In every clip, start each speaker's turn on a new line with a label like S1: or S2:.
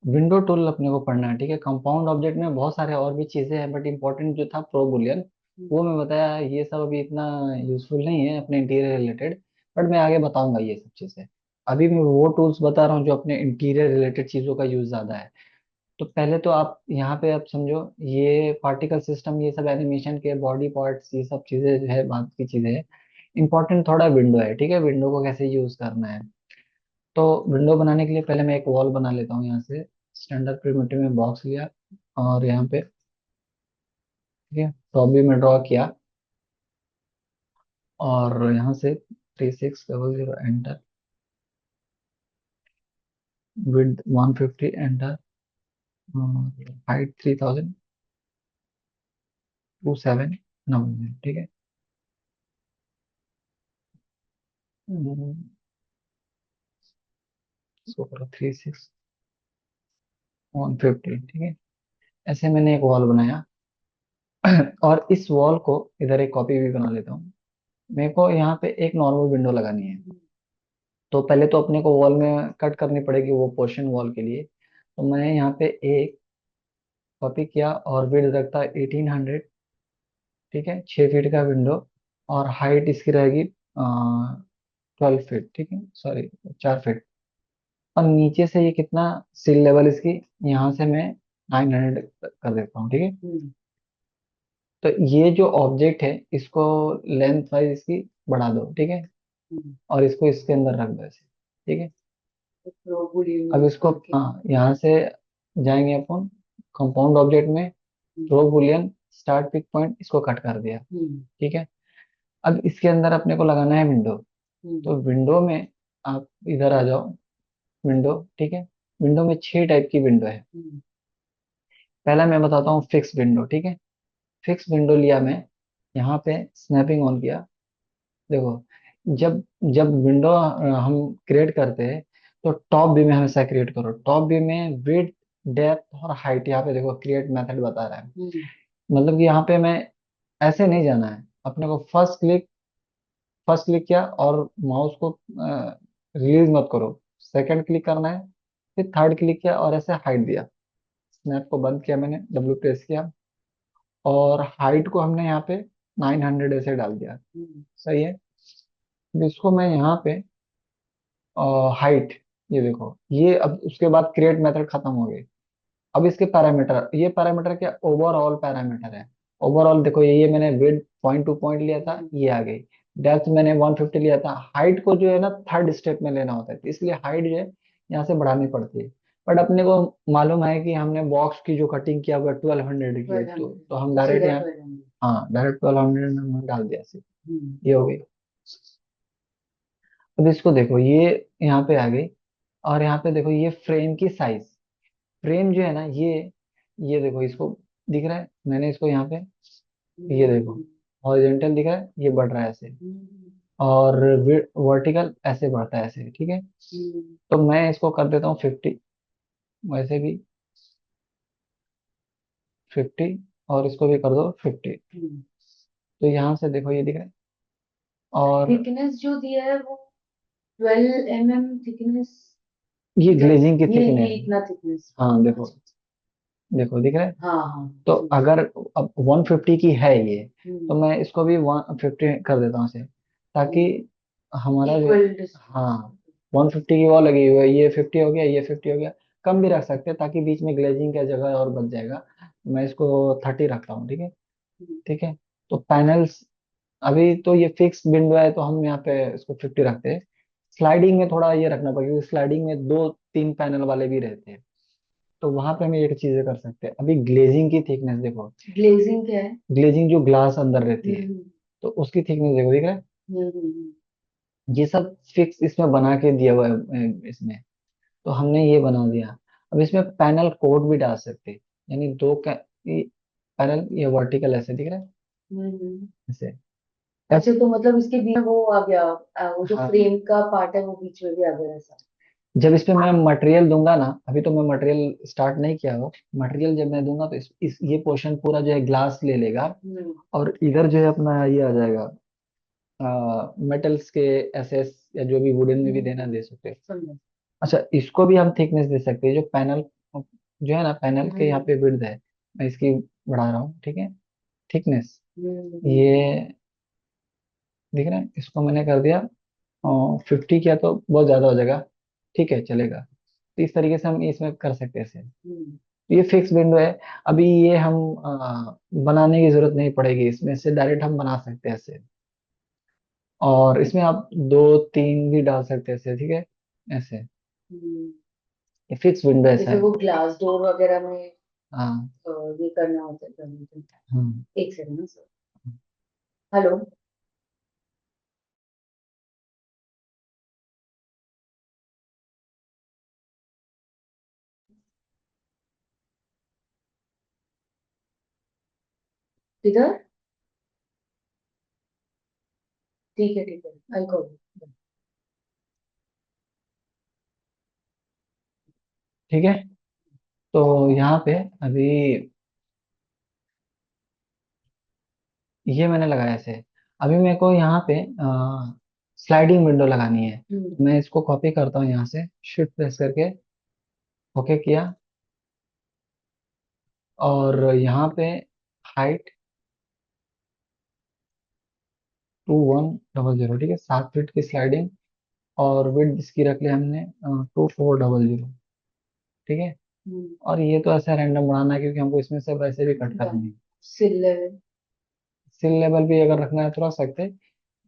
S1: Window tool अपने को पढ़ना है, ठीक है। कंपाउंड ऑब्जेक्ट में बहुत सारे और भी चीजें हैं, बट इंपॉर्टेंट जो था प्रो बुलियन, वो मैं बताया। ये सब अभी इतना यूजफुल नहीं है अपने इंटीरियर रिलेटेड, बट मैं आगे बताऊंगा ये सब चीजें। अभी मैं वो टूल्स बता रहा हूँ जो अपने इंटीरियर रिलेटेड चीजों का यूज ज्यादा है। तो पहले तो आप यहाँ पे आप समझो, ये पार्टिकल सिस्टम, ये सब एनिमेशन के बॉडी पार्ट्स, ये सब चीजें जो है बात की चीजें है। इंपॉर्टेंट थोड़ा विंडो है, ठीक है। विंडो को कैसे यूज करना है, तो विंडो बनाने के लिए पहले मैं एक वॉल बना लेता हूँ यहाँ से। स्टैंडर्ड प्रिमिटिव में बॉक्स लिया, और यहाँ पे ठीक है टॉप व्यू में ड्रॉ किया, और यहाँ से 3600 enter, width 150 enter, height 3227 number, ठीक है। इसको करो 36 150, ठीक है। ऐसे मैंने एक वॉल बनाया। और इस वॉल को इधर एक कॉपी भी बना लेता हूँ। मेरे को यहाँ पे एक नॉर्मल विंडो लगानी है। तो पहले तो अपने को वॉल में कट करनी पड़ेगी वो पोर्शन वॉल के लिए। तो मैं यहाँ पे एक कॉपी किया, और विड्थ रखता है 1800, ठीक है। 6 फीट का विंडो, और हाइट इसकी रहेगी 12 फीट, ठीक है, सॉरी 4 फीट। और नीचे से ये कितना, सिल लेवल इसकी यहाँ से मैं 900 कर देता हूँ, ठीक है। तो ये जो ऑब्जेक्ट है, इसको लेंथ वाइज इसकी बढ़ा दो, ठीक है। और इसको इसके अंदर रख दो ऐसे, ठीक है। अब इसको हाँ, यहाँ से जाएंगे अपन कंपाउंड ऑब्जेक्ट में, रो बुलियन स्टार्ट पिक पॉइंट, इसको कट कर दिया, ठीक है। अब इसके अंदर अपने को लगाना है विंडो। तो विंडो में आप इधर आ जाओ, विंडो, ठीक है। विंडो में 6 टाइप की विंडो है। पहला मैं बताता हूँ फिक्स विंडो, ठीक है। फिक्स विंडो लिया मैं, यहाँ पे स्नैपिंग ऑन किया। देखो, जब जब विंडो हम क्रिएट करते हैं, तो टॉप व्यू में हमेशा क्रिएट करो। टॉप व्यू में विड्थ, डेप्थ और हाइट, यहाँ पे देखो क्रिएट मेथड बता रहा है। मतलब कि यहाँ पे मैं ऐसे नहीं जाना है अपने को। फर्स्ट क्लिक किया और माउस को रिलीज मत करो, सेकंड क्लिक करना है, फिर थर्ड क्लिक किया और ऐसे हाइट दिया। स्नैप को बंद किया मैंने, डब्ल्यू प्रेस किया, और हाइट को हमने यहाँ पे 900 ऐसे डाल दिया। सही है। अब इसको मैं यहाँ पे हाइट, ये देखो, ये अब उसके बाद क्रिएट मेथड खत्म हो गई। अब इसके पैरामीटर, ये पैरामीटर क्या, ओवरऑल पैरामीटर है। ओवरऑल देखो, ये मैंने विड्थ पॉइंट टू पॉइंट लिया था, ये आ गई। डेप्थ मैंने 150 लिया था। हाइट को जो है ना थर्ड स्टेप में लेना होता है, तो इसलिए हाइट जो है यहाँ से बढ़ानी पड़ती है। बट अपने को मालूम है कि हमने बॉक्स की जो कटिंग किया हुआ 1200 की है, तो हम डायरेक्ट यहाँ, हाँ डायरेक्ट 1200 में डाल दिया सिर्फ, ये हो गई। अब इसको देखो, ये यहाँ पे आ गई। और यहाँ पे देखो, ये फ्रेम की साइज, फ्रेम जो है ना, ये देखो, इसको दिख रहा है, मैंने इसको यहाँ पे, ये देखो हॉरिजॉन्टल दिख रहा है, ये बढ़ रहा है ऐसे, और वर्टिकल ऐसे बढ़ता है ऐसे, ठीक है। तो मैं इसको कर देता हूँ 50, वैसे भी 50, और इसको भी कर दो 50। तो यहाँ से देखो ये दिख रहा है। और
S2: थिकनेस जो दिया है वो 12 mm थिकनेस,
S1: ये ग्लेजिंग की
S2: ये
S1: थिकनेस,
S2: इतना थिकनेस।
S1: हाँ देखो, देखो दिख रहा है।
S2: हाँ हाँ।
S1: तो अगर अब 150 की है ये, तो
S2: हम्म।
S1: मैं इसको भी 150 कर देता हूँ इसे, ताकि हमारा जो,
S2: इक्वल।
S1: हाँ 150 की वॉल लगी हुई है, ये 50 हो गया, ये 50 हो गया। कम भी रख सकते हैं ताकि बीच में ग्लेजिंग का जगह और बच जाएगा। मैं इसको 30 रखता हूँ, ठीक है। ठीक है। तो पैनल्स, अभी तो ये फिक्स विंडो है, तो हम यहाँ पे इसको 50 रखते हैं। स्लाइडिंग में थोड़ा ये रखना पड़ेगा, क्योंकि स्लाइडिंग में 2 3 पैनल वाले भी रहते हैं। तो वहां पे हम एक चीजें कर सकते हैं। अभी ग्लेजिंग की थिकनेस देखो,
S2: ग्लेजिंग क्या है?
S1: ग्लेजिंग जो ग्लास अंदर रहती है,
S2: हम्म।
S1: तो उसकी थिकनेस देखो, दिख रहा है।
S2: हम्म।
S1: ये सब फिक्स इसमें बना के दिया हुआ है इसमें। तो हमने ये बना दिया। अब इसमें पैनल कोड भी डाल सकते हैं, यानी पैनल, ये वर्टिकल ऐसे दिख रहा है,
S2: हम्म।
S1: ऐसे।
S2: अच्छा, तो मतलब इसके बीच में वो आ गया, वो जो
S1: हाँ,
S2: फ्रेम का पार्ट है वो बीच में भी आ गया ऐसा?
S1: जब इस पे मैं मटेरियल दूंगा ना, अभी तो मैं मटेरियल स्टार्ट नहीं किया हो। मटेरियल जब मैं दूंगा, तो इस ये पोर्शन पूरा जो है ग्लास ले लेगा।
S2: हम्म।
S1: और इधर जो है अपना ये आ जाएगा, मेटल्स के एसएस, या जो भी वुडन में भी देना दे सकते हैं।
S2: समझा।
S1: अच्छा, इसको भी हम थिकनेस दे सकते हैं, जो पैनल जो है ना पैनल के यहाँ पे विड्थ है, मैं इसकी बढ़ा रहा हूँ, ठीक है। थिकनेस, ये दिख रहा है, इसको मैंने कर दिया 50 किया तो बहुत ज्यादा हो जाएगा, ठीक है चलेगा। तो इस तरीके से हम इसमें कर सकते हैं इसे। तो ये फिक्स विंडो है। अभी ये हम बनाने की जरूरत नहीं पड़ेगी, इसमें से डायरेक्ट हम बना सकते हैं इसे। और इसमें आप दो तीन भी डाल सकते हैं ऐसे, ठीक है, ऐसे। ये फिक्स विंडो ऐसा
S2: जैसे
S1: है।
S2: वो ग्लास डोर वगैरह में
S1: हाँ।
S2: ये करना होता है permission।
S1: हम्म।
S2: एक सेकंड ना सर। हेलो। किधर? ठीक है आई कॉल।
S1: ठीक है, तो यहाँ पे अभी ये मैंने लगाया ऐसे। अभी मेरे को यहाँ पे स्लाइडिंग विंडो लगानी है। मैं इसको कॉपी करता हूँ यहाँ से, शिफ्ट प्रेस करके ओके किया। और यहाँ पे हाइट 2100, ठीक है, 7 फीट की स्लाइडिंग। और विड्थ इसकी रख लिया हमने 2400, ठीक है। और ये तो ऐसा रैंडम बढ़ाना है क्योंकि हमको इसमें से वैसे भी कट करनी है।
S2: सिल लेवल
S1: सिल लेवल भी अगर रखना है तो रख सकते हैं।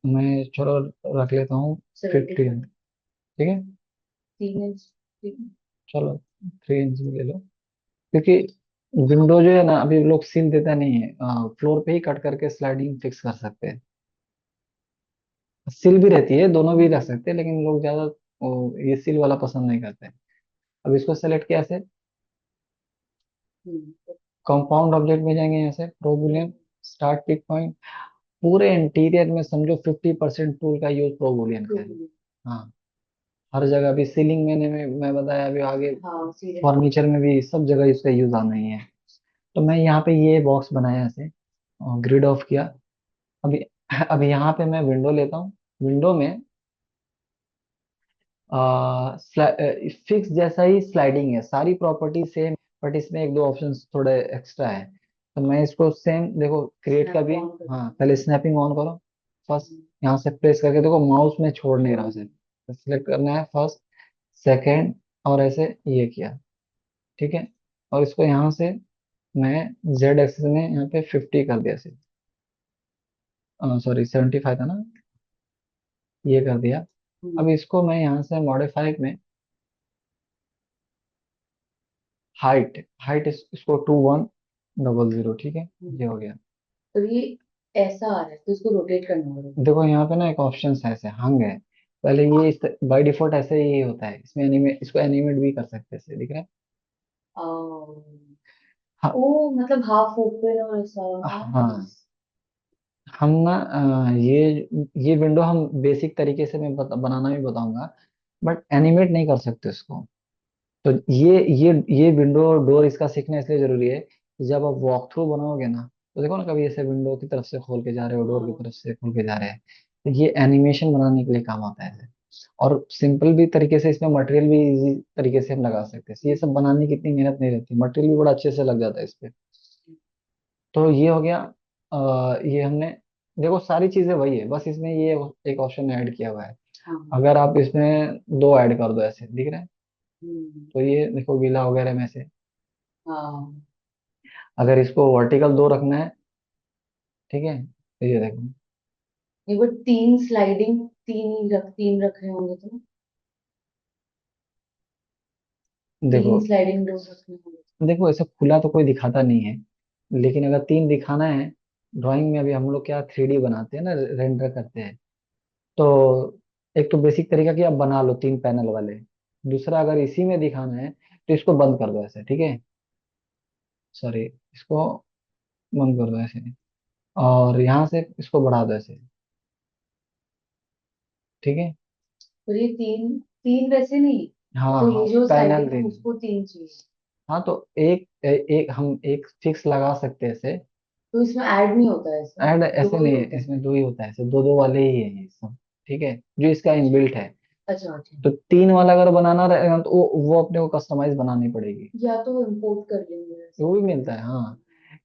S1: मैं चलो रख लेता हूँ 50,
S2: 75।
S1: ठीक है।
S2: 3 इंच। ठीक है।
S1: चलो 3 इंच में ले लो, क्योंकि विंडो जो है ना अभी लोग सील देता नहीं है, फ्लोर पे ही कट करके स्लाइडिंग फिक्स कर सकते हैं। सील भी रहती है, दोनों भी रख सकते हैं, लेकिन लोग ज्यादा ये सील वाला पसंद नहीं करते हैं। अब इसको सेलेक्ट किया ऐसे,
S2: हम्म।
S1: कंपाउंड ऑब्जेक्ट में जाएंगे यहाँ से, प्रोबुलियन, स्टार्ट पिक पॉइंट। पूरे इंटीरियर में समझो 50% टूल का यूज प्रोबुलियन का है। हाँ, हर जगह भी सीलिंग में मैं बताया, अभी आगे
S2: हाँ सीधे।
S1: फर्नीचर में भी सब जगह इसका यूज आना ही है। तो मैं यहाँ पे ये बॉक्स बनाया ऐसे, ग्रिड ऑफ किया। अभी अभी यहाँ पे मैं विंडो लेता हूँ। विंडो में फिक्स जैसा ही स्लाइडिंग है, सारी प्रॉपर्टी सेम, बट इसमें एक दो ऑप्शंस थोड़े एक्स्ट्रा है। तो मैं इसको सेम देखो क्रिएट का भी, हाँ पहले स्नैपिंग ऑन करो फर्स्ट। यहाँ से प्रेस करके देखो, माउस में छोड़ नहीं रहा उसे, सिलेक्ट करना है फर्स्ट, सेकंड, और ऐसे ये किया, ठीक है। और इसको यहाँ से मैं जेड एक्सिस में यहाँ पे 50 कर दिया, सॉरी 75 था ना, ये कर दिया। अब इसको मैं यहाँ से मॉडिफाई में हाइट हाइट इसको 2100, ठीक है, ये हो गया।
S2: तो ये ऐसा आ रहा है तो इसको रोटेट करना पड़ेगा।
S1: देखो यहाँ पे ना एक ऑप्शन है ऐसे हंग है, पहले ये इस बाय डिफॉल्ट ऐसे ही होता है, इसमें एनिमेट, इसको एनिमेट भी कर सकते हैं, ऐसे दिख रहा है। हाँ।
S2: ओ मतलब हाफ ओपन और ऐसा।
S1: हाँ, हम ना ये विंडो हम बेसिक तरीके से मैं बनाना भी बताऊंगा, बट एनिमेट नहीं कर सकते उसको। तो ये विंडो और डोर इसका सीखना इसलिए जरूरी है कि जब आप वॉक थ्रू बनाओगे ना, तो देखो ना कभी ऐसे विंडो की तरफ से खोल के जा रहे हो, डोर की तरफ से खोल के जा रहे हैं, तो ये एनिमेशन बनाने के लिए काम आता है। और सिंपल भी तरीके से इसमें मटेरियल भी इजी तरीके से हम लगा सकते हैं, ये सब बनाने की इतनी मेहनत नहीं रहती, मटेरियल भी बड़ा अच्छे से लग जाता है इस पे। तो ये हो गया। ये हमने देखो सारी चीजें वही है, बस इसमें ये एक ऑप्शन ऐड किया हुआ है। अगर आप इसमें दो ऐड कर दो, ऐसे दिख रहा है, तो ये देखो गीला वगैरह में से,
S2: हाँ
S1: अगर इसको वर्टिकल दो रखना है, ठीक है, तो ये देखो,
S2: ये वो तीन स्लाइडिंग तीन रख रहे होंगे तो
S1: देखो
S2: 3 स्लाइडिंग डोर रखने होंगे।
S1: देखो ऐसा खुला तो कोई दिखाता नहीं है, लेकिन अगर तीन दिखाना है, ड्राइंग में अभी हम लोग क्या 3D बनाते हैं ना, रेंडर करते हैं। तो एक तो बेसिक तरीका कि आप बना लो 3 पैनल वाले। दूसरा, अगर इसी में दिखाना है तो इसको बंद कर दो ऐसे, ठीक है, सॉरी, इसको बंद कर दो ऐसे, और यहाँ से इसको बढ़ा दो ऐसे, ठीक है।
S2: तो ये तीन तीन वैसे नहीं।
S1: हाँ
S2: तो
S1: हाँ,
S2: ये जो
S1: पैनल
S2: स्लाइडिंग है
S1: तीन।
S2: उसको 3 चाहिए।
S1: हाँ तो एक हम एक फिक्स लगा सकते हैं ऐसे।
S2: तो इसमें ऐड नहीं होता है ऐसा।
S1: ऐड
S2: दो
S1: ऐसे
S2: ही
S1: नहीं है,
S2: होता है।
S1: इसमें दो ही होता है, ऐसे दो दो वाले ही है ये सब, ठीक है, जो इसका इनबिल्ट है।
S2: अच्छा अच्छा।
S1: तो तीन वाला अगर बनाना रहेगा तो वो अपने को कस्टमाइज बनानी पड़ेगी।
S2: या तो इम्पोर्ट कर लेंगे
S1: वो
S2: वैसे।
S1: भी मिलता है हाँ।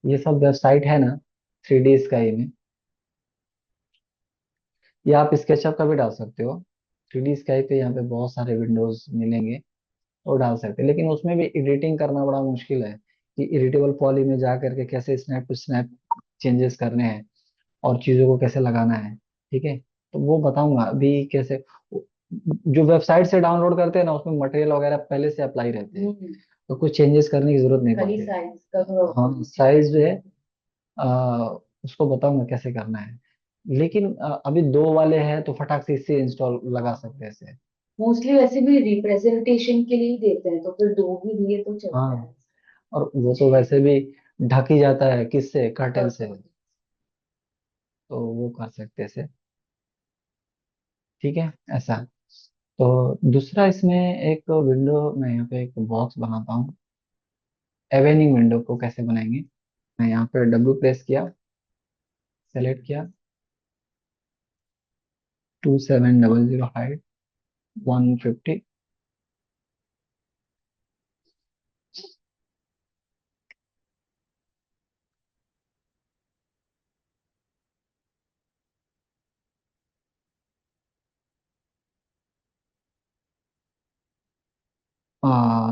S1: ये सब वेबसाइट है ना, 3D स्काई में, या आप स्केचअप का भी डाल सकते हो। 3D स्काई पे यहाँ पे बहुत सारे विंडोज मिलेंगे, वो डाल सकते हैं, लेकिन उसमें भी एडिटिंग करना बड़ा मुश्किल है कि इरिटेबल पॉली में जा करके कैसे स्नैप टू स्नैप चेंजेस करने हैं और चीजों को कैसे लगाना है। ठीक है, तो वो बताऊंगा अभी कैसे। जो वेबसाइट से डाउनलोड करते हैं ना, उसमें मटेरियल वगैरह पहले से अप्लाई रहते हैं,
S2: हम्म।
S1: तो कुछ चेंजेस करने की जरूरत नहीं
S2: खाली
S1: पड़ती है।
S2: साइज का थोड़ा
S1: हाँ
S2: चेंज
S1: साइज जो है,
S2: करना है।
S1: आ, उसको बताऊंगा कैसे करना है। लेकिन अभी दो वाले हैं तो फटाक से इससे इंस्टॉल लगा
S2: हाँ,
S1: सकते हैं इसे।
S2: मोस्टली वैसे भी रिप्रेजेंटेशन के लिए ही देते हैं, तो फिर दो भी दिए तो चलता
S1: हाँ,
S2: है।
S1: और वो तो वैसे भी ढक ही जाता है किससे, कर्टन से,
S2: कर्टन।
S1: तो वो कर सकते हैं इसे। ठीक है, ऐसा। तो दूसरा इसमें एक विंडो, मैं यहाँ पे एक बॉक्स बनाता हूँ। एवेनिंग विंडो को कैसे बनाएंगे, मैं यहाँ पे डब्ल्यू प्रेस किया, सेलेक्ट किया, 2700 हाइट, 150,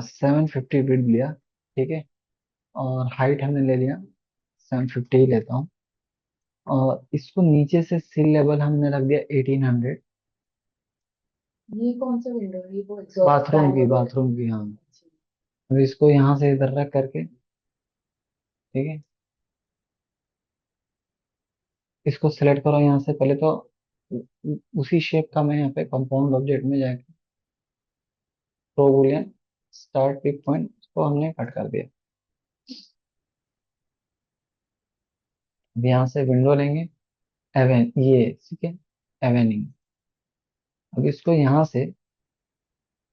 S1: 750 विड लिया। ठीक है, और हाइट हमने ले लिया, 750 ही लेता हूँ। और इसको नीचे से सिल लेवल हमने रख दिया 1800।
S2: ये कौन सा विंडो है? ये वो एग्जॉस्ट
S1: बाथरूम
S2: फैन
S1: की,
S2: वगैरह।
S1: बाथरूम की हाँ।
S2: अच्छा।
S1: अब इसको यहाँ से इधर रख करके, ठीक है, इसको सेलेक्ट करो यहाँ से पहले तो। उसी शेप का मैं यहाँ पे कंपाउंड ऑब्जेक्ट में जाके ProBoolean start pick point को हमने कट कर दिया। अब यहाँ से विंडो लेंगे, एवेन ये ठीक है, एवेनिंग। अब इसको यहाँ से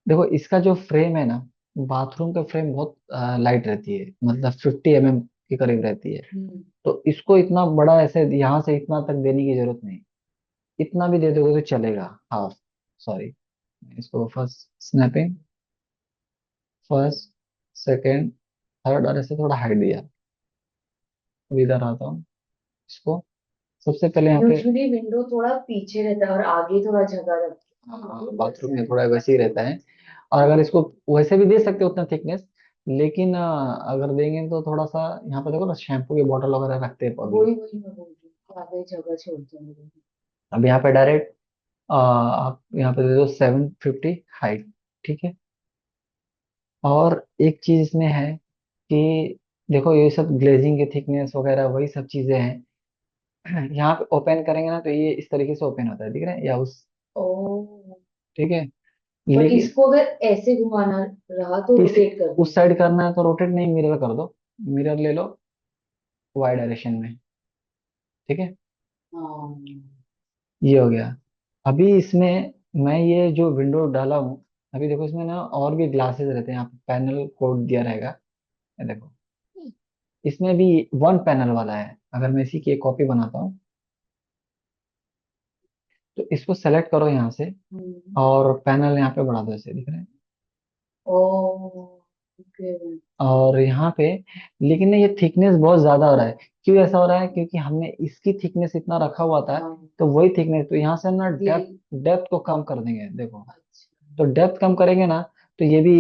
S1: देखो, इसका जो फ्रेम है ना, बाथरूम का फ्रेम बहुत लाइट रहती है, मतलब 50 mm के करीब रहती है।
S2: हम्म।
S1: तो इसको इतना बड़ा ऐसे यहाँ से इतना तक देने की जरूरत नहीं। इतना भी दे दोगे तो चलेगा, हाफ, सॉरी। इसको first snapping, first, second, third, और ऐसे थोड़ा हाइट दिया। अब इधर आता हूँ, इसको सबसे पहले यहाँ पे,
S2: यूजुअली विंडो थोड़ा पीछे रहता है और आगे थोड़ा जगह रखते हैं
S1: बाथरूम में
S2: वेबसाइट।
S1: थोड़ा वैसे ही रहता है। और अगर इसको वैसे भी दे सकते हो उतना थिकनेस, लेकिन अगर देंगे तो थोड़ा सा, यहाँ पे देखो ना शैम्पू की बोतल वगैरह रखते हैं पब्लिक।
S2: वही वही मैं बोल रही हूँ कि आगे जगह छोड़ते हैं लोग।
S1: अब यहाँ पे डायरेक्ट आप यहाँ पे दे दो 750 हाइट। ठीक है, और एक चीज इसमें है कि देखो ये सब ग्लेजिंग की थिकनेस वगैरह वही सब चीजें हैं। यहाँ पे ओपन करेंगे ना तो ये इस तरीके से ओपन होता है, दिख रहा है या उस,
S2: ओ।
S1: ठीक है,
S2: पर
S1: लेकिन
S2: इसको अगर ऐसे घुमाना रहा तो
S1: इस
S2: रोटेट कर
S1: उस
S2: दूं?
S1: साइड करना है तो रोटेट नहीं, मिरर कर दो, मिरर ले लो वाई डायरेक्शन में। ठीक है,
S2: हाँ।
S1: ये हो गया। अभी इसमें मैं ये जो विंडो डाला हूँ, अभी देखो इसमें ना और भी ग्लासेस रहते हैं, यहाँ पे पैनल कोड दिया रहेगा, ये देखो। इसमें भी वन पैनल वाला है, अगर मैं इसी की एक कॉपी बनाता हूँ तो इसको सेलेक्ट करो यहाँ से,
S2: हम्म।
S1: और पैनल यहाँ पे बढ़ा दो, ऐसे दिख रहे हैं।
S2: ओ। ओके।
S1: और यहाँ पे, लेकिन ना ये थिकनेस बहुत ज्यादा हो रहा है। क्यों ऐसा हो रहा है, क्योंकि हमने इसकी थिकनेस इतना रखा हुआ था,
S2: हाँ।
S1: तो वही थिकनेस, तो यहाँ से ना डेप्थ,
S2: यही।
S1: डेप्थ को कम कर देंगे देखो।
S2: अच्छा।
S1: तो डेप्थ कम करेंगे ना, तो ये भी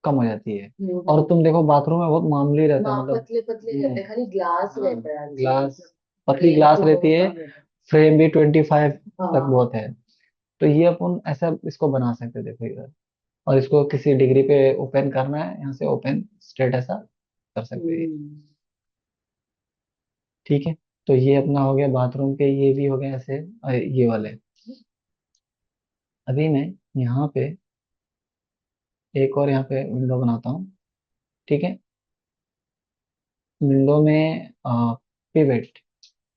S1: कम हो जाती है। और तुम देखो बाथरूम में बहुत मामूली रहता है,
S2: माँ
S1: मतलब
S2: पतले पतले रहते हैं, खाली ग्लास
S1: हाँ,
S2: रहता है एक्चुअली,
S1: ग्लास,
S2: मतलब
S1: पतली
S2: फ्रेम
S1: ग्लास
S2: तो
S1: रहती
S2: बहुत
S1: है,
S2: कम रहता है।
S1: फ्रेम भी 25 तक
S2: हाँ।
S1: बहुत है। तो ये अपन ऐसा इसको बना सकते हैं, देखो इधर। और इसको किसी डिग्री पे ओपन करना है, यहाँ से ओपन स्ट्रेट ऐसा कर सकते हैं।
S2: हम्म।
S1: ठीक है, तो ये अपना हो गया बाथरूम के, ये भी हो गया ऐसे ये वाले। अभी मैं यहाँ पे एक और यहाँ पे विंडो बनाता हूँ। ठीक है, विंडो में पिवेट,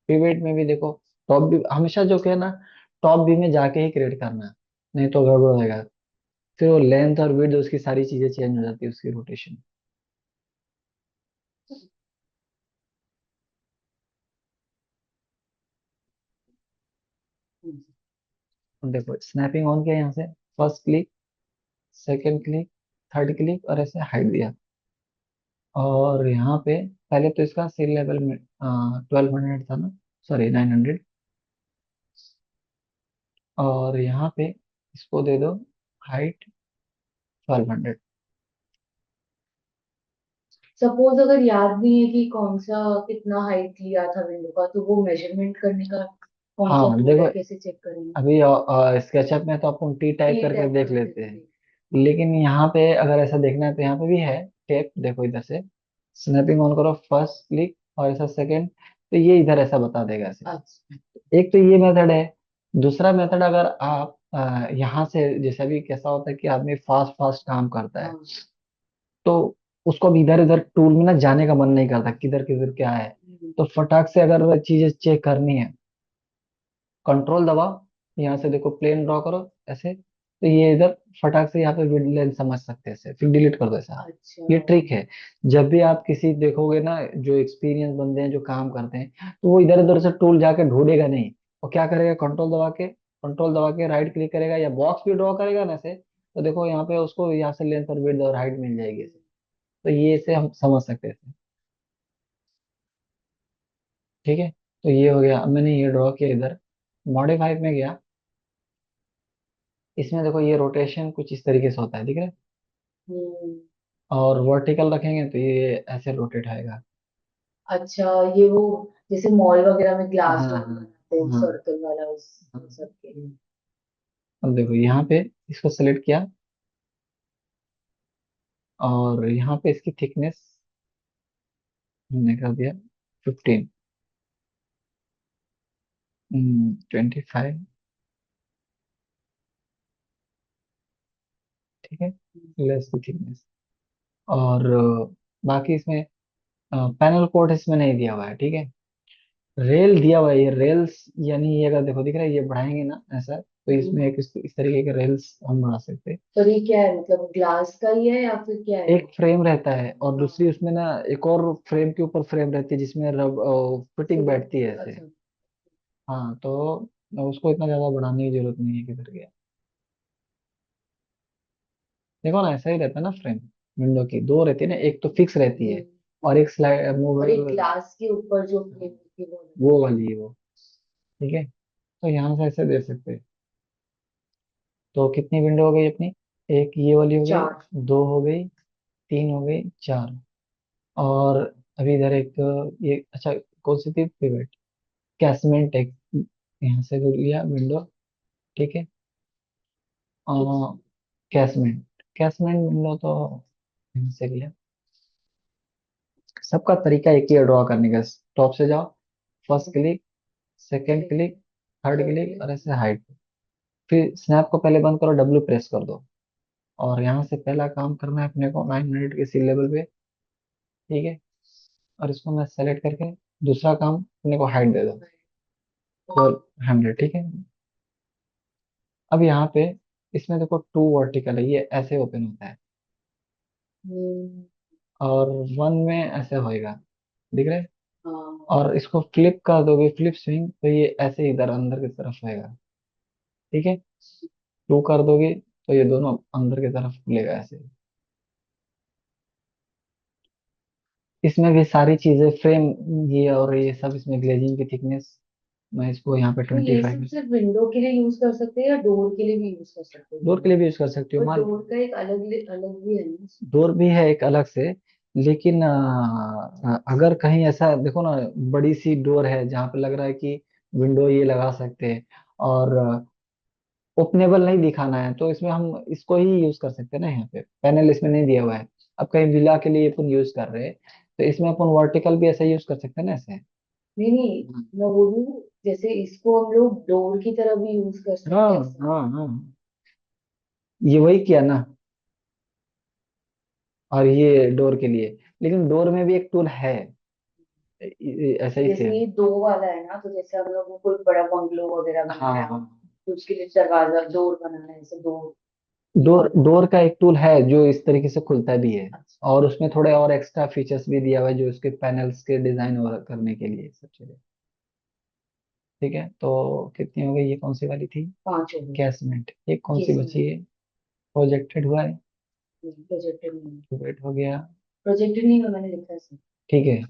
S1: पिवेट में भी देखो, टॉप भी हमेशा जो कि है ना, टॉप भी में जाके ही क्रिएट करना है, नहीं तो गड़बड़ हो जाएगा। फिर वो लेंथ और विड्थ उसकी सारी चीजें चेंज हो जाती है, उसकी रोटेशन। देखो स्नैपिंग ऑन किया यहाँ से, first click, second click, third click, और ऐसे हाइड दिया। और यहाँ पे पहले तो इसका सील लेवल में 1200 था ना, सॉरी 900। और यहाँ पे इसको दे दो हाइट 1200।
S2: सपोज अगर याद नहीं है कि कौन सा कितना हाइट लिया था विंडो का, तो वो मेजरमेंट करने का कौन सा
S1: हाँ
S2: टूल
S1: देखो,
S2: है, कैसे चेक करेंगे?
S1: अभी स्केचअप में तो अपन टी टाइप
S2: टी
S1: करके
S2: टाइप
S1: देख
S2: करते
S1: लेते
S2: थे।
S1: हैं, लेकिन यहाँ पे अगर ऐसा देखना है तो यहाँ पे भी है टेप। देखो इधर से स्नैपिंग ऑन करो, फर्स्ट क्लिक और ऐसा सेकंड, तो ये इधर ऐसा बता देगा ऐसे।
S2: अच्छा।
S1: एक तो ये मेथड है। दूसरा मेथड, अगर आप यहाँ से, जैसे अभी कैसा होता है कि आदमी फास्ट फास्ट काम करता है,
S2: हाँ।
S1: तो उसको अब इधर इधर टूल में ना जाने का मन नहीं करता, किधर किधर क्या है।
S2: हम्म।
S1: तो फटाक से अगर वह चीजें चेक करनी है, कंट्रोल दबाओ, यहाँ से देखो प्लेन ड्रॉ करो ऐसे, तो ये इधर फटाक से यहाँ पे विड लेंथ समझ सकते हैं ऐसे, फिर डिलीट कर दो ऐसा।
S2: अच्छा।
S1: ये ट्रिक है। जब भी आप किसी देखोगे ना, जो एक्सपीरियंस बंदे हैं जो काम करते हैं, तो वो इधर उधर से टूल जाके ढूंढेगा नहीं। वो क्या करेगा, कंट्रोल दबा के राइट क्लिक करेगा या बॉक्स भी ड्रॉ करेगा ना ऐसे, तो देखो यहाँ पे उसको यहाँ से लेंथ और विड्थ और हाइट मिल जाएगी ऐसे। तो ये से हम समझ सकते हैं। ठीक है, तो ये हो गया। अब मैंने ये ड्रॉ किया इधर, मॉडिफाई में गया। इसमें देखो ये रोटेशन कुछ इस तरीके से होता है, ठीक है।
S2: हम्म।
S1: और वर्टिकल रखेंगे तो ये ऐसे रोटेट आएगा।
S2: अच्छा, ये वो जैसे मॉल वगैरह में
S1: हाँ
S2: ग्लास डोर
S1: हाँ
S2: बनाते हैं
S1: हाँ
S2: सर्कल वाला,
S1: हाँ।
S2: उस सब के।
S1: अब देखो यहाँ पे इसको सेलेक्ट किया, और यहाँ पे इसकी थिकनेस हमने कर दिया 15, 25। ठीक है, लेस की थिकनेस। और बाकी इसमें पैनल कोड इसमें नहीं दिया हुआ है, ठीक है। रेल दिया हुआ है, ये रेल्स, यानी ये अगर देखो दिख रहा है, ये बढ़ाएंगे ना ऐसा, तो इसमें
S2: हम्म।
S1: एक इस तरीके के रेल्स हम बना सकते हैं।
S2: पर ये क्या है, मतलब ग्लास का ही है या फिर क्या है?
S1: एक फ्रेम रहता है, और
S2: हाँ।
S1: दूसरी उसमें ना एक और फ्रेम के ऊपर फ्रेम रहती है, जिसमें रब फिटिंग
S2: फिटिंग।
S1: बैठती है ऐसे।
S2: अच्छा।
S1: हाँ, तो उसको इतना ज्यादा बढ़ाने की जरूरत नहीं है किधर गया। देखो ना, ऐसा ही रहता है ना फ्रेम। विंडो की दो रहती है ना, एक तो फिक्स रहती है,
S2: हम्म।
S1: और एक स्लाइड
S2: और एक
S1: मूवेबल।
S2: ग्लास के ऊपर जो फ्रेम होती है वो अलग।
S1: वो वाली है वो। ठीक है, तो यहाँ से ऐसे दे सकते हैं। तो कितनी विंडो हो गई अपनी, एक ये वाली हो गई,
S2: चार।
S1: दो हो गई, तीन हो गई, चार। और अभी इधर एक ये, अच्छा कौन सी थी, पिवट, कैसमेंट एक, यहाँ से भी लिया विंडो। ठीक है, कैसमेंट, कैसमेंट विंडो तो यहाँ से लिया। सबका तरीका एक ही है ड्रॉ करने का। टॉप से जाओ, first click, second click,
S2: second.
S1: Third
S2: third
S1: click,
S2: click.
S1: और ऐसे हाइट। फिर स्नैप को पहले बंद करो, डब्ल्यू प्रेस कर दो, और यहाँ से पहला काम करना है अपने को 900 के सी लेवल पे। ठीक है, और इसको मैं सेलेक्ट करके दूसरा काम अपने को हाइट दे दो, 400। ठीक है, अब यहाँ पे इसमें देखो टू वर्टिकल है, ये ऐसे ओपन होता है,
S2: हम्म।
S1: और वन में ऐसे होएगा, दिख रहा है।
S2: हाँ।
S1: और इसको फ्लिप कर दोगे, फ्लिप स्विंग, तो ये ऐसे इधर अंदर की तरफ होएगा। ठीक है, टू कर दोगे तो ये दोनों अंदर की तरफ खुलेगा ऐसे। इसमें भी सारी चीजें फ्रेम, ये और ये सब, इसमें ग्लेजिंग की थिकनेस, मैं इसको यहाँ पे
S2: तो
S1: ट्वेंटी
S2: ये सब
S1: फाइव
S2: सिर्फ विंडो के लिए यूज कर सकते हैं या डोर के लिए भी यूज कर सकते हैं
S1: डोर के
S2: दोनों?
S1: लिए भी यूज कर सकती हो
S2: पर
S1: मान।
S2: डोर का एक अलग अलग भी है ना इसमें?
S1: डोर भी है एक अलग से, लेकिन अगर कहीं ऐसा देखो ना, बड़ी सी डोर है जहाँ पे लग रहा है कि विंडो ये लगा सकते हैं, और ओपनेबल नहीं दिखाना है, तो इसमें हम इसको ही यूज कर सकते हैं ना। यहाँ पे पैनल इसमें नहीं दिया हुआ है। अब कहीं विला के लिए अपन यूज कर रहे हैं, तो इसमें अपन वर्टिकल भी ऐसा यूज कर सकते हैं ना ऐसे।
S2: नहीं नहीं,
S1: हम्म।
S2: मैं बोलूँ जैसे इसको हम लोग डोर की तरह भी यूज कर
S1: हाँ
S2: सकते हैं ऐसा।
S1: हाँ हाँ, ये वही किया ना। और ये डोर के लिए, लेकिन डोर में भी एक टूल है, ऐसा
S2: तो
S1: ही
S2: जैसे
S1: सेम।
S2: ये दो वाला है ना, तो जैसे हम लोग को कोई बड़ा बंगलो वगैरह
S1: हाँ
S2: बनाना है,
S1: हाँ,
S2: तो उसके लिए दरवाजा डोर बनाना है, ऐसे दो। ये
S1: डोर
S2: वाला।
S1: डोर का एक टूल है जो इस तरीके से खुलता भी है,
S2: अच्छा।
S1: और उसमें थोड़े और एक्स्ट्रा फीचर्स भी दिया हुआ है, जो उसके पैनल्स के डिजाइन और करने के लिए सब चीजें। ठीक है, तो कितनी हो गई, ये कौन सी वाली थी?
S2: 5 हो गए।
S1: कैशमेंट, एक कौन सी
S2: केस में
S1: बची है? प्रोजेक्टेड हुआ है,
S2: प्रोजेक्टेड नहीं।
S1: वेट हो गया।
S2: प्रोजेक्टेड नहीं हुआ, मैंने लिखा है सर।
S1: ठीक है,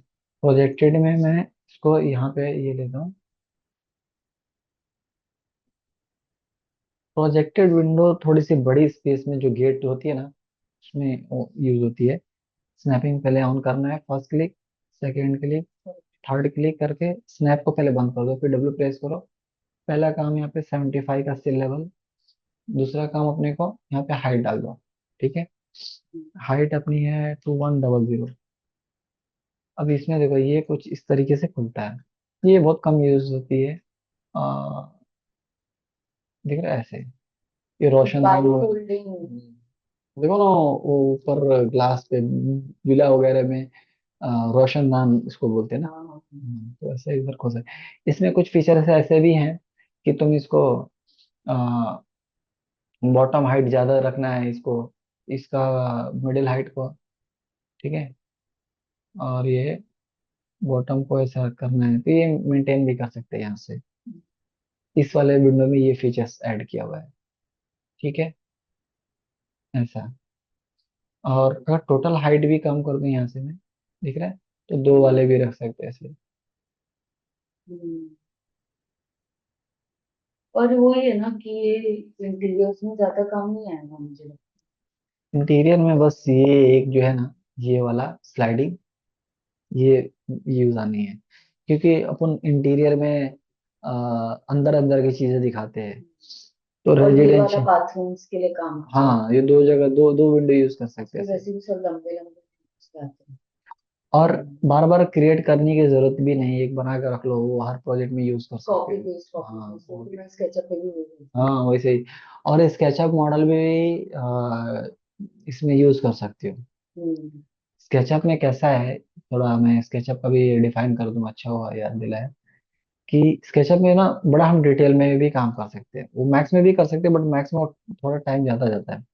S1: प्रोजेक्टेड में मैं इसको यहाँ पे ये लेता हूँ। प्रोजेक्टेड विंडो थोड़ी सी बड़ी स्पेस में जो गेट होती है ना, उसमें यूज होती है। स्नैपिंग पहले ऑन करना है, first click, second click, third click करके स्नैप को पहले बंद कर दो, फिर डब्ल्यू प्रेस करो। पहला काम यहाँ पे 75 का स्टिल लेवल। दूसरा काम अपने को यहाँ पे हाइट डाल दो। ठीक है, हाइट अपनी है 2100। अब इसमें देखो ये कुछ इस तरीके से खुलता है, ये बहुत कम यूज होती है। आ, दिख रहा है ऐसे, ये रोशनदान।
S2: By folding.
S1: देखो ना वो ऊपर ग्लास पे, विला वगैरह में रोशनदान इसको बोलते हैं ना।
S2: हाँ।
S1: तो ऐसे इधर खोल सकते, इसमें कुछ फीचर्स ऐसे भी हैं कि तुम इसको बॉटम हाइट ज्यादा रखना है इसको, इसका मिडिल हाइट को। ठीक है, और ये बॉटम को ऐसा करना है तो ये मेंटेन भी कर सकते हैं यहाँ से। इस वाले विंडो में ये फीचर्स ऐड किया हुआ है। ठीक है, ऐसा। और अगर टोटल हाइट भी कम कर दूं यहाँ से मैं, दिख रहा है, तो दो वाले भी रख सकते हैं ऐसे।
S2: हम्म। और वो ये है ना कि ये इंटीरियर्स में ज्यादा काम नहीं आएगा मुझे लगता
S1: इंटीरियर में बस ये एक जो है ना, ये वाला स्लाइडिंग, ये यूज आनी है, क्योंकि अपन इंटीरियर में अंदर अंदर की चीजें दिखाते हैं। तो
S2: है। और ये वाला
S1: रेजिडेंशियल,
S2: बाथरूम्स के लिए काम आता है।
S1: हाँ, ये दो जगह दो दो विंडो यूज कर सकते हैं
S2: तो
S1: ऐसे।
S2: वैसे भी सब लंबे लंबे आते हैं।
S1: और बार बार क्रिएट करने की जरूरत भी नहीं, एक बना के रख लो, वो हर प्रोजेक्ट में यूज कर सकते हो।
S2: कॉपी
S1: हाँ,
S2: पेस्ट वो तो मैं स्केचअप पे भी वही
S1: हाँ वैसे ही। और स्केचअप मॉडल भी इसमें यूज कर सकते हो।
S2: हम्म।
S1: स्केचअप में कैसा है, थोड़ा मैं स्केचअप का भी डिफाइन कर दूं, अच्छा हुआ याद दिलाया। कि स्केचअप में ना बड़ा हम डिटेल में भी काम कर सकते हैं, वो मैक्स में भी कर सकते हैं, बट मैक्स में थोड़ा टाइम ज्यादा जाता है।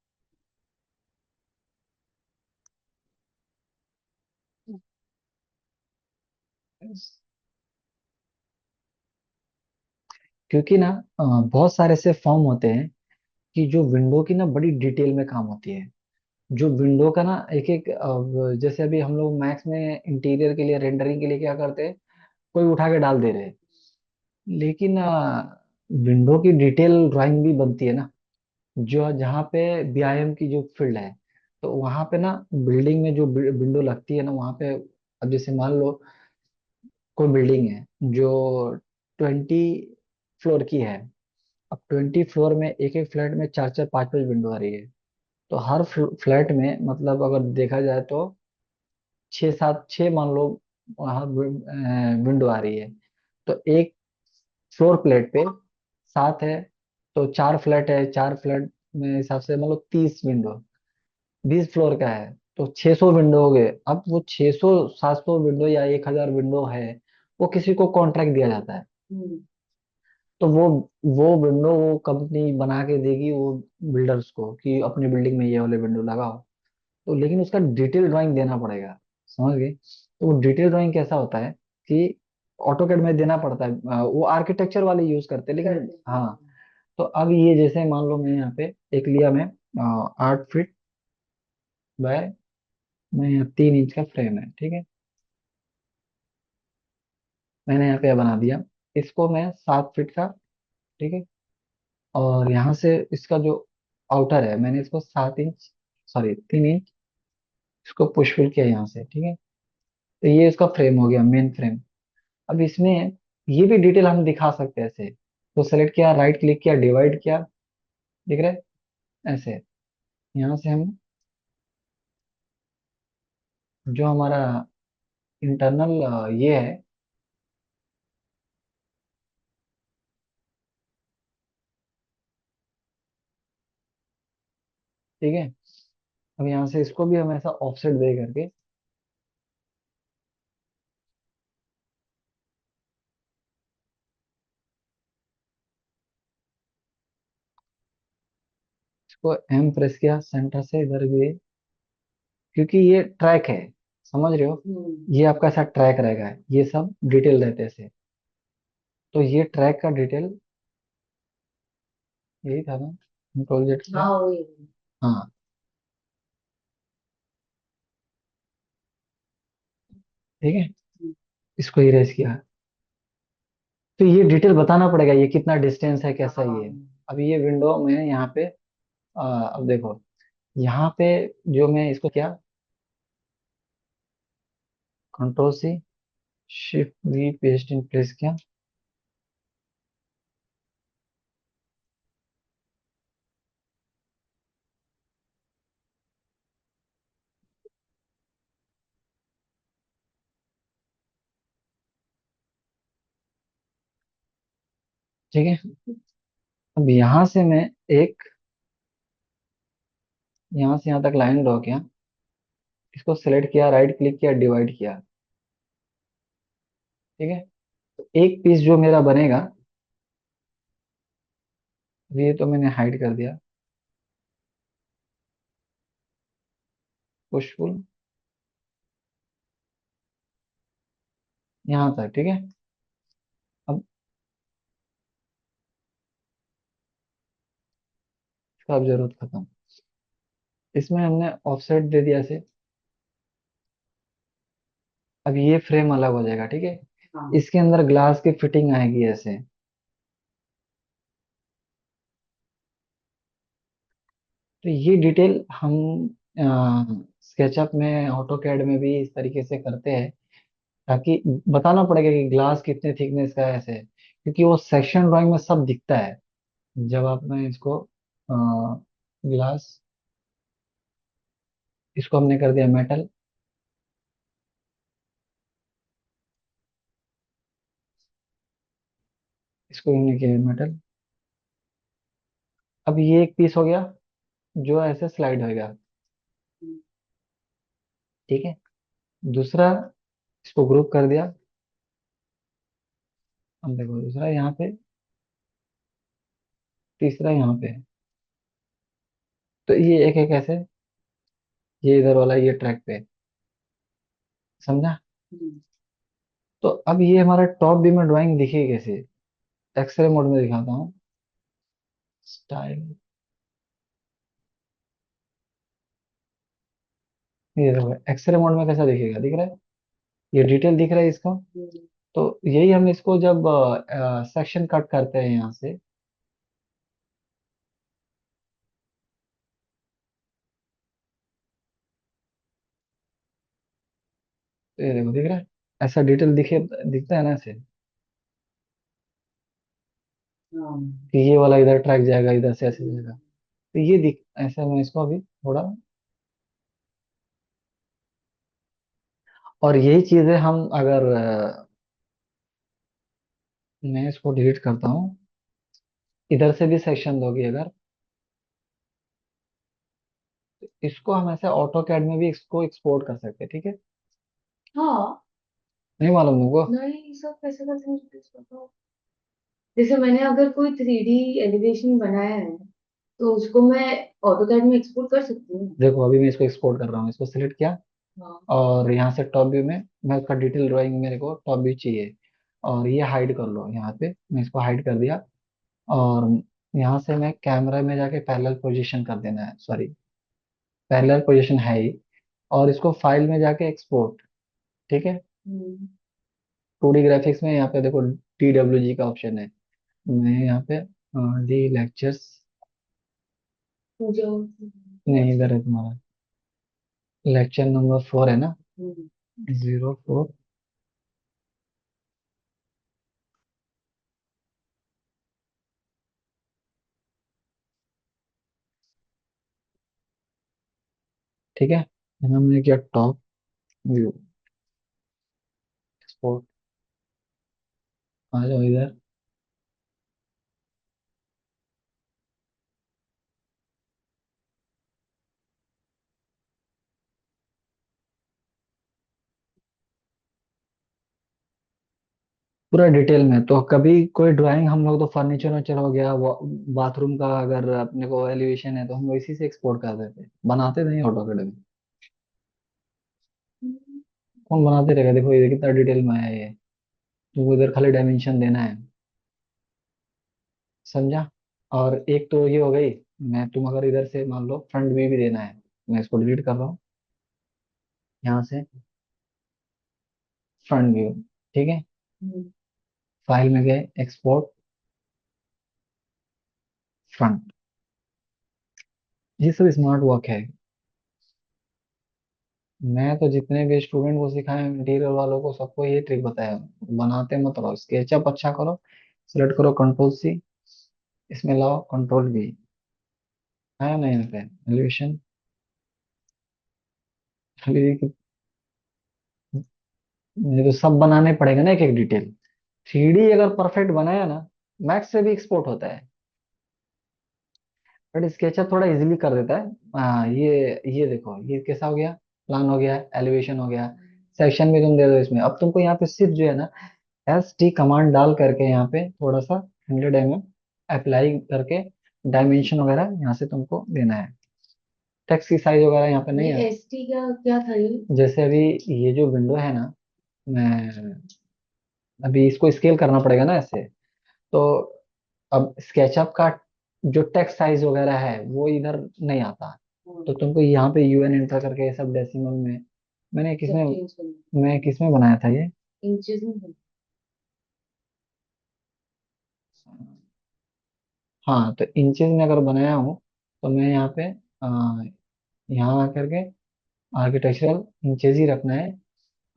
S1: क्योंकि ना बहुत सारे ऐसे फॉर्म होते हैं कि जो विंडो की ना बड़ी डिटेल में काम होती है। जो विंडो का ना एक एक, जैसे अभी हम लोग मैक्स में इंटीरियर के लिए, रेंडरिंग के लिए क्या करते हैं, कोई उठा के डाल दे रहे हैं। लेकिन विंडो की डिटेल ड्राइंग भी बनती है ना, जो जहाँ पे बीआईएम की जो फील्ड है, तो वहाँ पे ना बिल्डिंग में जो विंडो लगती है ना वहाँ पे, अब जैसे मान लो कोई बिल्डिंग है जो 20 फ्लोर की है। अब 20 फ्लोर में एक एक फ्लैट में चार चार पांच पांच विंडो आ रही है। तो हर फ्लैट में मतलब अगर देखा जाए तो छः सात, छः मान लो वहाँ विंडो आ रही है। तो एक फ्लोर प्लेट पे सात है, तो चार फ्लैट है, चार फ्लैट में हिसाब से मान लो 30 विंडो, 20 फ्लोर का है तो 600 विंडो हो गए। अब वो 600 700 विंडो या 1000 विंडो है, वो किसी को कॉन्ट्रैक्ट दिया जाता है।
S2: हम्म।
S1: तो वो विंडो वो कंपनी बना के देगी वो बिल्डर्स को कि अपनी बिल्डिंग में ये वाले विंडो लगाओ। तो लेकिन उसका डिटेल ड्राइंग देना पड़ेगा, समझ गए? तो वो डिटेल ड्राइंग कैसा होता है कि ऑटोकैड में देना पड़ता है, वो आर्किटेक्चर वाले यूज करते हैं, लेकिन
S2: करते हैं
S1: हाँ। तो अब ये जैसे मान लो मैं यहाँ पे एक लिया, मैं 8 फीट बाय, मैं यहाँ 3 इंच का फ्रेम है, ठीक है, मैंने यहाँ पे बना दिया। इसको मैं 7 फीट का, ठीक है, और यहाँ से इसका जो आउटर है मैंने इसको 7 इंच, सॉरी 3 इंच, इसको पुश फिल किया यहाँ से, ठीक है। तो ये इसका फ्रेम हो गया, मेन फ्रेम। अब इसमें ये भी डिटेल हम दिखा सकते हैं ऐसे। तो सेलेक्ट किया, राइट क्लिक किया, डिवाइड किया, दिख रहा है ऐसे। यहाँ से हम जो हमारा इंटरनल ये है, ठीक है। अब यहाँ से इसको भी हम ऐसा ऑफसेट दे करके, इसको एम प्रेस किया, सेंटर से इधर भी, क्योंकि ये ट्रैक है, समझ रहे हो?
S2: हम्म।
S1: ये आपका ऐसा ट्रैक रहेगा, ये सब डिटेल रहते हैं ऐसे। तो ये ट्रैक का डिटेल यही था ना, कंट्रोल जेट का।
S2: हाँ वही।
S1: हाँ, ठीक है, इसको इरेज किया। तो ये डिटेल बताना पड़ेगा, ये कितना डिस्टेंस है, कैसा ये है।
S2: हाँ।
S1: अब ये विंडो में यहाँ पे अब देखो, यहाँ पे जो मैं इसको क्या, control C shift V paste in place किया। ठीक है, अब यहाँ से मैं एक, यहाँ से यहाँ तक लाइन ड्रॉ किया, इसको सेलेक्ट किया, राइट क्लिक किया, डिवाइड किया। ठीक है, तो एक पीस जो मेरा बनेगा, ये तो मैंने हाइड कर दिया, पुशफुल यहाँ तक। ठीक है, अब इसका अब जरूरत खत्म। इसमें हमने ऑफसेट दे दिया से। अब ये फ्रेम अलग हो जाएगा, ठीक है।
S2: हाँ।
S1: इसके अंदर ग्लास की फिटिंग आएगी ऐसे। तो ये डिटेल हम स्केचअप में, ऑटो कैड में भी इस तरीके से करते हैं, ताकि बताना पड़ेगा कि ग्लास कितने थिकनेस का है ऐसे, क्योंकि वो सेक्शन ड्राइंग में सब दिखता है। जब आपने इसको ग्लास, इसको हमने कर दिया मेटल, इसको हमने किया मेटल। अब ये एक पीस हो गया जो ऐसे स्लाइड होएगा। ठीक है, दूसरा, इसको ग्रुप कर दिया। अब देखो दूसरा यहाँ पे, तीसरा यहाँ पे। तो ये एक एक ऐसे, ये इधर वाला ये ट्रैक पे, समझा।
S2: हम्म।
S1: तो अब ये हमारा टॉप व्यू में ड्राइंग दिखेगी कैसे, एक्सरे मोड में दिखाता हूँ। स्टाइल, ये देखो एक्सरे मोड में कैसा दिखेगा, दिख रहा है, ये डिटेल दिख रहा है इसका। तो यही हम इसको जब सेक्शन कट करते हैं यहाँ से, तो ये देखो दिख रहा है, ऐसा डिटेल दिखता है ना ऐसे,
S2: हाँ।
S1: कि ये वाला इधर ट्रैक जाएगा, इधर से ऐसे जाएगा। तो ये दिख ऐसे, मैं इसको अभी थोड़ा, और यही चीजें हम अगर मैं इसको डिलीट करता हूँ, इधर से भी सेक्शन दोगे अगर, तो इसको हम ऐसे ऑटो कैड में भी इसको एक्सपोर्ट कर सकते हैं, ठीक है।
S2: हाँ।
S1: नहीं मालूम तुमको?
S2: नहीं, सब कैसे करते हैं मुझे तो बताओ। जैसे मैंने अगर कोई 3D एलिवेशन बनाया है तो उसको मैं ऑटोकैड में एक्सपोर्ट कर सकती हूँ।
S1: देखो अभी मैं इसको एक्सपोर्ट कर रहा हूँ, इसको सिलेक्ट किया,
S2: हाँ।
S1: और यहाँ से टॉप व्यू में मैं उसका डिटेल ड्राइंग, मेरे को टॉप व्यू चाहिए, और ये हाइड कर लो, यहाँ पे मैं इसको हाइड कर दिया। और यहाँ से मैं कैमरा में जाके पैरेलल पोजीशन कर देना है, सॉरी, पैरेलल पोजीशन है ही। और इसको फाइल में जाके एक्सपोर्ट, ठीक है।
S2: हम्म।
S1: 2D ग्राफिक्स में यहाँ पे देखो TWG का ऑप्शन है, मैं यहाँ पे डी लेक्चर्स,
S2: मुझे
S1: नहीं इधर है तुम्हारा, लेक्चर नंबर 4 है ना,
S2: हम्म।
S1: 04। ठीक है, हमने किया टॉप व्यू, एक्सपोर्ट, आ जाओ इधर। पूरा डिटेल में, तो कभी कोई ड्राइंग हम लोग तो फर्नीचर वर्नीचर हो गया, बाथरूम का अगर अपने को एलिवेशन है तो हम इसी से एक्सपोर्ट कर देते, बनाते नहीं ऑटोकैड में। कौन बनाते रहेगा, देखो ये कितना डिटेल में है ये, तुमको इधर खाली डायमेंशन देना है। समझा? और एक तो ये हो गई। मैं तुम अगर इधर से मान लो फ्रंट व्यू भी देना है, मैं इसको डिलीट कर रहा हूँ यहाँ से, फ्रंट व्यू। ठीक है,
S2: हम्म।
S1: फाइल में गए, एक्सपोर्ट फ्रंट। ये सब स्मार्ट वर्क है। मैं तो जितने भी स्टूडेंट को सिखाए, इंटीरियर वालों को, सबको ये ट्रिक बताया। बनाते मत रहो, स्केचअप अच्छा करो, सिलेक्ट करो कंट्रोल C, इसमें लाओ कंट्रोल V, आया नहीं यहाँ पे एलिवेशन। मुझे तो सब बनाने पड़ेगा ना, एक एक डिटेल। 3D अगर परफेक्ट बनाया ना, मैक्स से भी एक्सपोर्ट होता है। बट स्केचअप थोड़ा इजीली कर देता है। ये देखो, ये कैसा हो गया, प्लान हो गया, एलिवेशन हो गया, सेक्शन भी तुम दे दो इसमें। अब तुमको यहाँ पे सिर्फ जो है ना, ST कमांड डाल करके यहाँ पे थोड़ा सा 100 mm अप्लाई करके डायमेंशन वगैरह यहाँ से तुमको देना है। टेक्स्ट की साइज वगैरह यहाँ पे
S2: ये
S1: नहीं है।
S2: एसटी क्या क्या था ये?
S1: जैसे अभी ये जो विंडो है ना, मैं अभी इसको स्केल करना पड़ेगा ना ऐसे। तो अब स्केचअप का जो टेक्स्ट साइज वगैरह है वो इधर नहीं आता। तो तुमको यहाँ पे UN एंटर करके ये सब डेसिमल में, मैंने
S2: सब
S1: किसमें
S2: चेंज करना।
S1: मैं किसमें बनाया था ये।
S2: इंचेस में है।
S1: हाँ, तो इंचेस में अगर बनाया हूँ, तो मैं यहाँ पे यहाँ आकर के आर्किटेक्चरल इंचेस ही रखना है,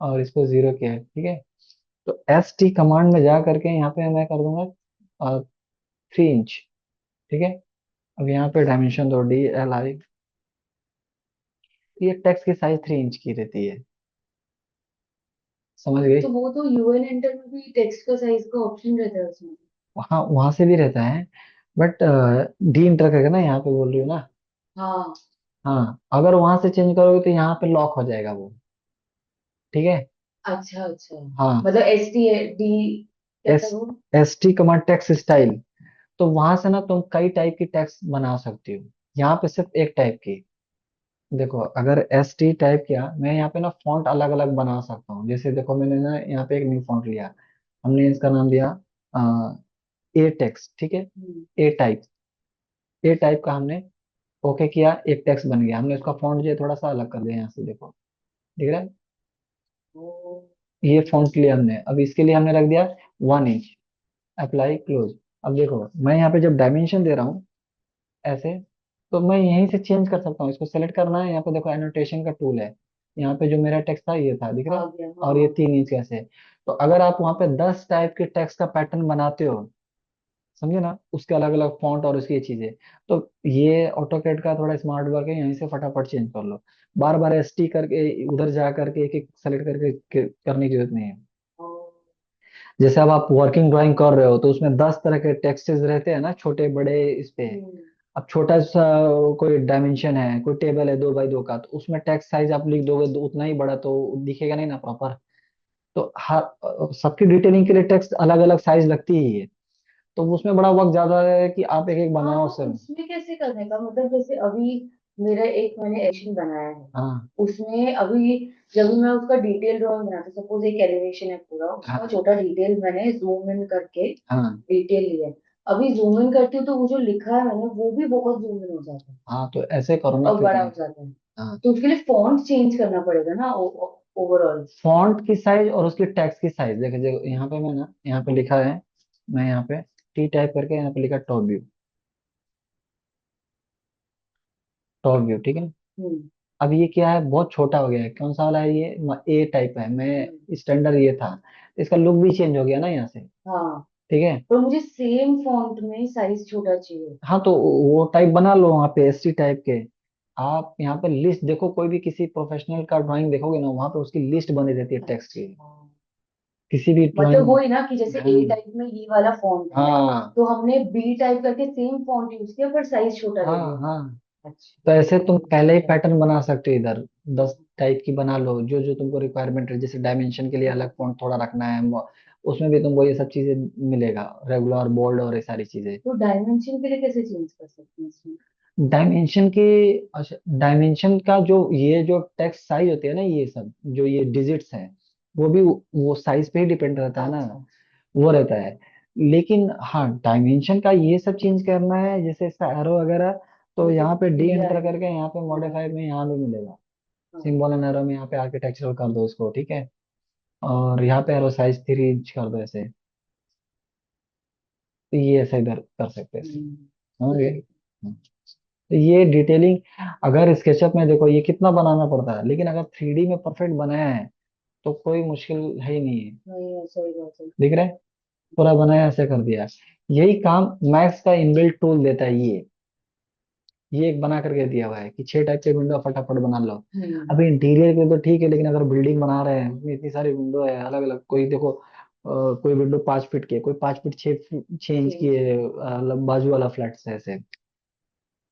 S1: और इसको 0 किया है। ठीक है, तो ST कमांड में जा करके यहाँ पे मैं कर दूंगा 3 इंच। ठीक है, अब यहाँ पे डायमेंशन दो, DLI। ये टेक्स्ट की साइज 3 इंच की रहती है, समझ गई?
S2: तो वो तो यूएन एंटर में भी टेक्स्ट का साइज का ऑप्शन रहता है उसमें।
S1: वहाँ वहां से भी रहता है, बट डी इंटर करके ना, यहाँ पे बोल रही हूँ ना।
S2: हाँ।
S1: हाँ, अगर वहां से चेंज करोगे तो यहाँ पे लॉक हो जाएगा वो। ठीक है।
S2: अच्छा अच्छा।
S1: हाँ,
S2: मतलब एस टी डी क्या
S1: एस
S2: था वो?
S1: ST command text style. तो वहां से ना तुम कई टाइप की टेक्स्ट बना सकती हो, यहाँ पे सिर्फ एक टाइप की। देखो, अगर ST टाइप किया, मैं यहाँ पे ना फॉन्ट अलग अलग बना सकता हूँ। जैसे देखो, मैंने ना यहाँ पे एक न्यू फॉन्ट लिया, हमने इसका नाम दिया A टेक्स्ट। ठीक है,
S2: हम्म।
S1: A type. A टाइप का हमने ओके किया, एक टेक्स्ट बन गया। हमने उसका फॉन्ट जो है थोड़ा सा अलग कर दिया, यहाँ से देखो, दिख रहा है?
S2: ओ।
S1: ये फॉन्ट लिया हमने, अब इसके लिए हमने रख दिया 1 इंच, अप्लाई क्लोज। अब देखो, मैं यहाँ पे जब डायमेंशन दे रहा हूँ ऐसे, तो मैं यहीं से चेंज कर सकता हूँ। इसको सेलेक्ट करना है, यहाँ पे देखो एनोटेशन का टूल है, यहाँ पे जो मेरा टेक्स्ट था ये था, दिख रहा
S2: आ
S1: है?
S2: गया
S1: और ये
S2: हाँ।
S1: 3 इंच कैसे। तो अगर आप वहाँ पे 10 टाइप के टेक्स्ट का पैटर्न बनाते हो, समझे ना, उसके अलग अलग फॉन्ट और उसकी ये चीजें, तो ये ऑटोकैड का थोड़ा स्मार्ट वर्क है, यहीं से फटाफट चेंज कर लो। बार बार ST करके उधर जा करके एक एक सेलेक्ट करके करने की जरूरत नहीं है।
S2: ओ।
S1: जैसे अब आप वर्किंग ड्राइंग कर रहे हो, तो उसमें 10 तरह के टेक्सचर्स रहते हैं ना, छोटे बड़े इस पे।
S2: हम्म।
S1: अब छोटा सा कोई डायमेंशन है, कोई टेबल है 2 बाई 2 का, तो उसमें टेक्स्ट साइज आप लिख दोगे तो उतना ही बड़ा तो दिखेगा नहीं ना प्रॉपर। तो हर सबकी डिटेलिंग के लिए टेक्स्ट अलग अलग साइज लगती ही है। तो उसमें बड़ा वक्त ज्यादा है कि आप एक एक
S2: हाँ
S1: बनाओ
S2: तो
S1: सर।
S2: उसमें कैसे करने का मतलब जैसे अभी मेरा एक मैंने एनिमेशन बनाया है।
S1: हाँ
S2: उसमें अभी जब मैं उसका डिटेल ड्राइंग बनाती सपोज एक एलिवेशन है पूरा उसका
S1: हाँ
S2: छोटा डिटेल मैंने जूम इन करके
S1: हाँ
S2: डिटेल लिया है। अभी जूम इन करती हूँ तो वो जो लिखा है मैंने वो भी बहुत जूम इन हो जाता है
S1: हाँ, तो ऐसे करो ना
S2: और
S1: फिर।
S2: बड़ा हो जाता है।
S1: हाँ,
S2: तो उसके लिए फॉन्ट चेंज करना पड़ेगा ना ओवरऑल।
S1: फॉन्ट की साइज और उसकी टेक्स्ट की साइज देखो, देखो यहाँ पे मैं ना, यहाँ पे लिखा है, मैं यहाँ पे T टाइप करके यहाँ पे लिखा टॉप व्यू। टॉप व्यू, ठीक है।
S2: हम्म।
S1: अब ये क्या है, बहुत छोटा हो गया है, कौन सा वाला है ये, A टाइप है।
S2: हम्म।
S1: मैं स्टैंडर्ड ये था, इसका लुक भी चेंज हो गया ना यहाँ से।
S2: हाँ
S1: ठीक है।
S2: पर मुझे सेम फॉन्ट में साइज छोटा चाहिए।
S1: हाँ, तो वो टाइप बना लो वहाँ पे, ST टाइप के। आप यहाँ पे लिस्ट देखो, कोई भी किसी प्रोफेशनल का ड्राइंग देखोगे ना, वहाँ पे उसकी लिस्ट बनी रहती है टेक्स्ट की,
S2: अच्छा
S1: किसी भी
S2: मतलब
S1: ड्राइंग।
S2: वही ना कि जैसे ए टाइप में ये वाला फॉन्ट है
S1: हाँ
S2: तो हमने बी टाइप करके सेम फॉन्ट यूज किया पर साइज छोटा
S1: हाँ
S2: दे दिया।
S1: हाँ। तो
S2: अच्छा
S1: ऐसे तुम
S2: ये
S1: पहले ही
S2: है।
S1: पैटर्न बना सकते हो इधर, 10 टाइप की बना लो, जो जो तुमको रिक्वायरमेंट है। जैसे डायमेंशन के लिए अलग फॉन्ट थोड़ा रखना है, उसमें भी तुमको ये सब चीजें मिलेगा, रेगुलर, बोल्ड और ये सारी चीजें।
S2: तो डायमेंशन के लिए कैसे चेंज कर सकते हैं इसमें?
S1: डायमेंशन की, अच्छा, डायमेंशन का जो ये जो टेक्स्ट साइज होती है ना, ये सब जो ये डिजिट्स हैं, वो भी वो साइज पे ही डिपेंड रहता है ना,
S2: अच्छा।
S1: वो रहता है। लेकिन हाँ, डायमेंशन का ये सब चेंज करना है, जैसे इसका एरो वगैरह, तो यहाँ पे डी एंटर करके यहाँ पे मॉडिफाई में यहाँ पे मिलेगा, सिंबल एंड एरो में यहाँ पे आर्किटेक्चरल कर दो इसको, ठीक है। और यहाँ पे एरो साइज 3 इंच कर दो ऐसे, तो ये ऐसे इधर कर सकते हैं ऐसे। हाँ ये तो ये डिटेलिंग, अगर स्केचअप में देखो ये कितना बनाना पड़ता है, लेकिन अगर 3D में परफेक्ट बनाया है तो कोई मुश्किल है ही नहीं है। दिख रहा है, पूरा बनाया ऐसे कर दिया। यही काम मैक्स का इनबिल्ट टूल देता है ये एक बना करके दिया हुआ है कि 6 टाइप के विंडो फटाफट बना लो। अभी इंटीरियर के तो ठीक है, लेकिन अगर बिल्डिंग बना रहे हैं उसमें इतनी सारी विंडो है अलग अलग, कोई देखो कोई विंडो 5 फीट की है, कोई 5 फीट 6 इंच की है, बाजू वाला फ्लैट है ऐसे।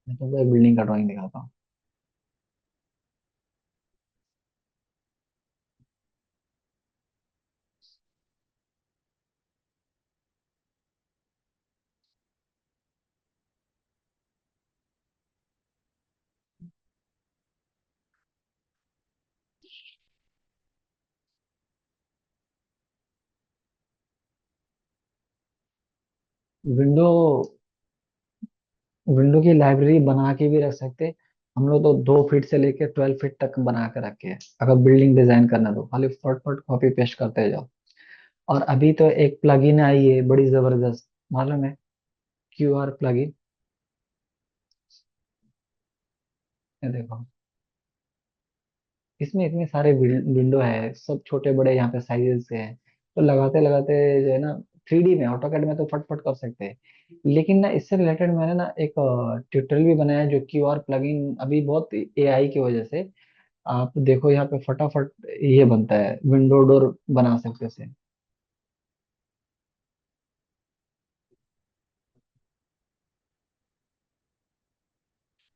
S1: मैं तुमको एक बिल्डिंग का ड्राइंग दिखाता हूँ। विंडो विंडो की लाइब्रेरी बना के भी रख सकते। हम लोग तो 2 फीट से लेके 12 फीट तक बना के रखे हैं, अगर बिल्डिंग डिजाइन करना तो खाली फट फट कॉपी पेस्ट करते जाओ। और अभी तो एक प्लगइन आई है बड़ी जबरदस्त, मालूम है? QR plugin. ये देखो, इसमें इतने सारे विंडो है, सब छोटे बड़े यहाँ पे साइजेस के हैं। तो लगाते लगाते जो है ना, 3D में ऑटोकैड में तो फटफट कर सकते हैं। लेकिन ना इससे रिलेटेड मैंने ना एक ट्यूटोरियल भी बनाया है, जो QR प्लगइन अभी बहुत AI की वजह से, आप देखो यहाँ पे फटाफट ये बनता है, विंडो डोर बना सकते हैं।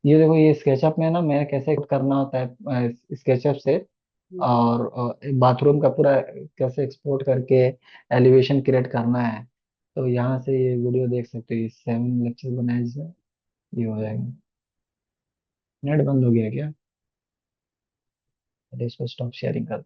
S1: ये देखो, ये स्केचअप में ना मैं कैसे करना होता है स्केचअप से, और बाथरूम का पूरा कैसे एक्सपोर्ट करके एलिवेशन क्रिएट करना है। तो यहाँ से ये वीडियो देख सकते हो, ये 7 लेक्चर बनाए जिसमें ये हो जाएगा। नेट बंद हो गया क्या? अरे इसको स्टॉप शेयरिंग कर।